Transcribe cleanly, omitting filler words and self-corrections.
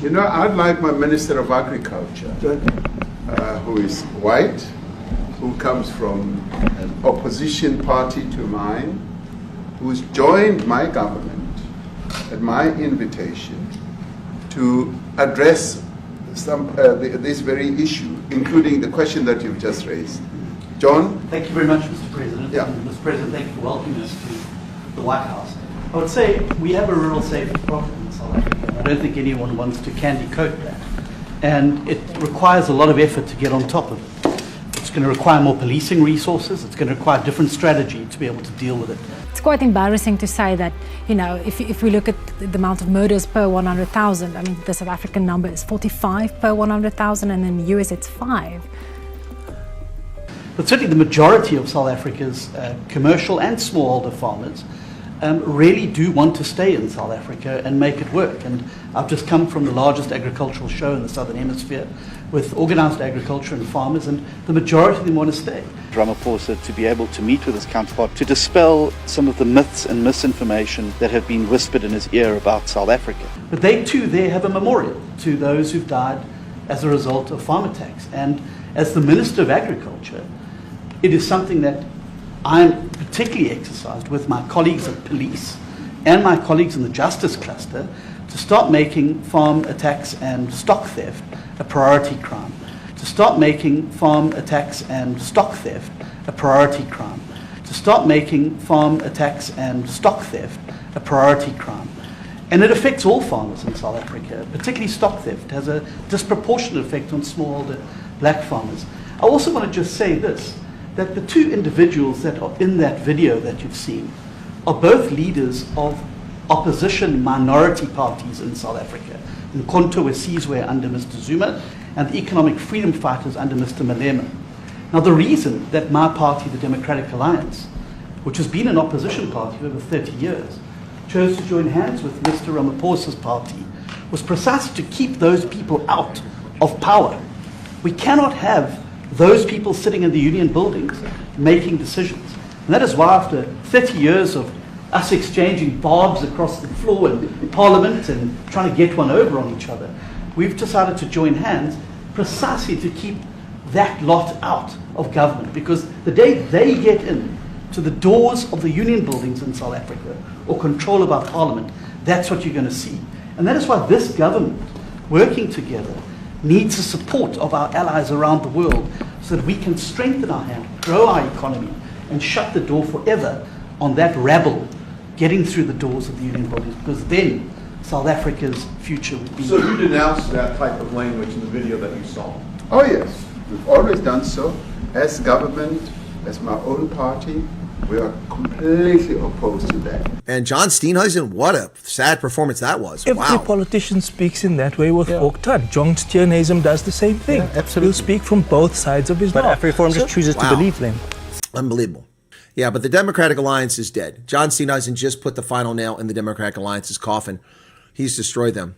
You know, I'd like my Minister of Agriculture, who is white, who comes from an opposition party to mine, who's joined my government at my invitation to address this very issue, including the question that you've just raised. John? Thank you very much, Mr. President. Yeah. And Mr. President, thank you for welcoming us to the White House. I would say we have a rural safety problem in South Africa. I don't think anyone wants to candy coat that. And it requires a lot of effort to get on top of it. It's going to require more policing resources. It's going to require a different strategy to be able to deal with it. It's quite embarrassing to say that, you know, if we look at the amount of murders per 100,000, I mean, the South African number is 45 per 100,000, and in the US it's 5. But certainly the majority of South Africa's commercial and smallholder farmers really do want to stay in South Africa and make it work. And I've just come from the largest agricultural show in the Southern Hemisphere with organized agriculture and farmers, and the majority of them want to stay. Ramaphosa to be able to meet with his counterpart to dispel some of the myths and misinformation that have been whispered in his ear about South Africa. But they too there have a memorial to those who've died as a result of farm attacks. And as the Minister of Agriculture, it is something that I'm particularly exercised with my colleagues at police and my colleagues in the justice cluster to start making farm attacks and stock theft a priority crime. To start making farm attacks and stock theft a priority crime. To start making farm attacks and stock theft a priority crime. And it affects all farmers in South Africa, particularly stock theft has a disproportionate effect on smallholder black farmers. I also want to just say this, that the two individuals that are in that video that you've seen are both leaders of opposition minority parties in South Africa. Nkonto Wesizwe under Mr. Zuma and the economic freedom fighters under Mr. Malema. Now the reason that my party, the Democratic Alliance, which has been an opposition party for over 30 years, chose to join hands with Mr. Ramaphosa's party was precisely to keep those people out of power. We cannot have those people sitting in the union buildings making decisions. And that is why after 30 years of us exchanging barbs across the floor in Parliament and trying to get one over on each other, we've decided to join hands precisely to keep that lot out of government. Because the day they get in to the doors of the union buildings in South Africa or control of our Parliament, that's what you're going to see. And that is why this government, working together, needs the support of our allies around the world so that we can strengthen our hand, grow our economy, and shut the door forever on that rabble getting through the doors of the union buildings, because then South Africa's future would be... So you denounced that type of language in the video that you saw? Oh yes, we've always done so. As government, as my own party, we are completely opposed to that. And John Steenhuisen, what a sad performance that was. Every politician speaks in that way with forked tongue. John Steenhuisen does the same thing. Yeah, absolutely. He'll speak from both sides of his mouth. But Afriforum just chooses to believe them. Unbelievable. Yeah, but the Democratic Alliance is dead. John Steenhuisen just put the final nail in the Democratic Alliance's coffin. He's destroyed them.